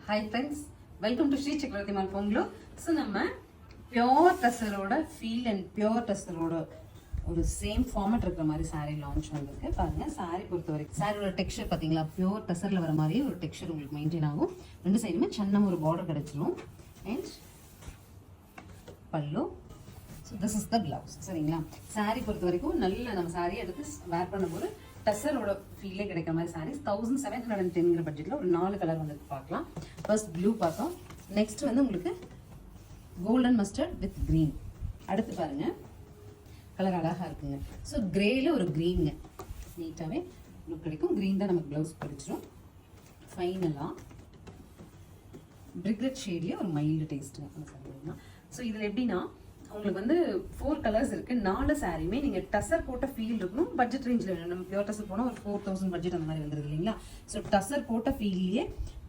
Hi friends, welcome to Sri Chakravarti Mall Ponglo. So நம்ம pure டசரோட feel and pure டசரோட ஒரு same format இருக்கிற மாதிரி sari launch வந்திருக்கு. பாருங்க சாரீ பொறுத்த வரைக்கும் சாரியோட டெக்ஸ்சர் பார்த்தீங்களா, பியூர் டசரில் வர மாதிரி ஒரு டெக்ஸ்சர் உங்களுக்கு மெயின்டைன் ஆகும். ரெண்டு சைடுமே சின்ன ஒரு பார்டர் கிடைச்சிரும். அண்ட் பல்லு. So this is the blouse. சரிங்களா, சாரீ பொறுத்த வரைக்கும் நல்ல நம்ம சாரீ எடுத்து வேர் பண்ணும்போது டசரோட ஃபீலே கிடைக்கிற மாதிரி சாரீஸ் 1710 பட்ஜெட்டில் ஒரு 4 கலர் வந்து பார்க்கலாம். ஃபர்ஸ்ட் ப்ளூ பார்த்தோம், நெக்ஸ்ட் வந்து உங்களுக்கு கோல்டன் மஸ்டர்ட் வித் க்ரீன். அடுத்து பாருங்க கலர் அழகாக இருக்குங்க. ஸோ கிரேல ஒரு க்ரீனுங்க, நீட்டாகவே லுக் கிடைக்கும். க்ரீன் தான் நமக்கு ப்ளவுஸ் பிடிச்சிரும். ஃபைனலாக பிரிக்ரெட் ஷேட்லேயே ஒரு மைல்டு டேஸ்ட்டுங்க. ஸோ இதில் எப்படின்னா உங்களுக்கு வந்து 4 கலர்ஸ் இருக்கு. 4 சாரியுமே நீங்க டசர் போட்ட ஃபீல் இருக்கணும். பட்ஜெட் ரேஞ்சில் வேணும். நம்ம பியூர் டசர் போனால் ஒரு 4000 பட்ஜெட் அந்த மாதிரி வந்துருது இல்லைங்களா. ஸோ டசர் போட்ட ஃபீல்லையே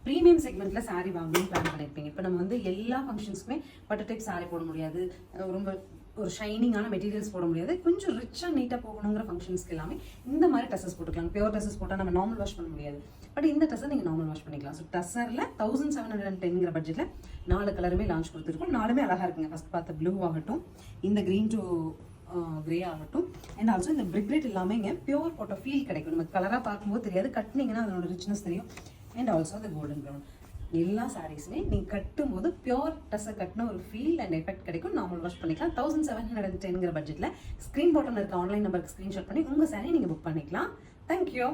ப்ரீமியம் செக்மெண்ட்ல சாரி வாங்கணும்னு பிளான் பண்ணியிருப்பீங்க. இப்போ நம்ம வந்து எல்லா ஃபங்க்ஷன்ஸ்க்குமே பட்டு டைப் சாரி போட முடியாது, ரொம்ப ஒரு ஷைனிங்கான மெட்டீரியல்ஸ் போட முடியாது. கொஞ்சம் ரிச்சாக நீட்டாக போகணுங்கிற ஃபங்க்ஷன்ஸ்க்கு எல்லாமே இந்த மாதிரி டசஸ் போட்டுக்கலாம். பியூர் டசஸ் போட்டால் நம்ம நார்மல் வாஷ் பண்ண முடியாது, பட் இந்த டசர் நீங்கள் நார்மல் வாஷ் பண்ணிக்கலாம். ஸோ டசரில் 1710 பட்ஜெட்டில் 4 கலருமே லான்ச் கொடுத்துருக்கோம். 4மே அழகாக இருக்குங்க. ஃபஸ்ட் பார்த்த ப்ளூ ஆகட்டும், இந்த க்ரீன் டு கிரே ஆகட்டும், அண்ட் ஆல்சோ இந்த பிரிக்ரெட் எல்லாமே இங்கே பியூர் போட்ட ஃபீல் கிடைக்கும். நமக்கு கலராக பார்க்கும்போது தெரியாது, கட்டினீங்கன்னா அதனோட ரிச்னஸ் தெரியும். அண்ட் ஆல்சோ அந்த கோல்டன் ப்ரௌன். எல்லா சாரீஸுமே நீங்கள் கட்டும் போது பியூர் டசர் கட்டின ஒரு ஃபீல் அண்ட் எஃபெக்ட் கிடைக்கும். நார்மல் வாஷ் பண்ணிக்கலாம். 1710 பட்ஜெட்டில் ஸ்க்ரீன் பாட்டமில் இருக்க ஆன்லைன் நம்பருக்கு ஸ்க்ரீன்ஷாட் பண்ணி உங்கள் சாரீ நீங்கள் புக் பண்ணிக்கலாம். தேங்க்யூ.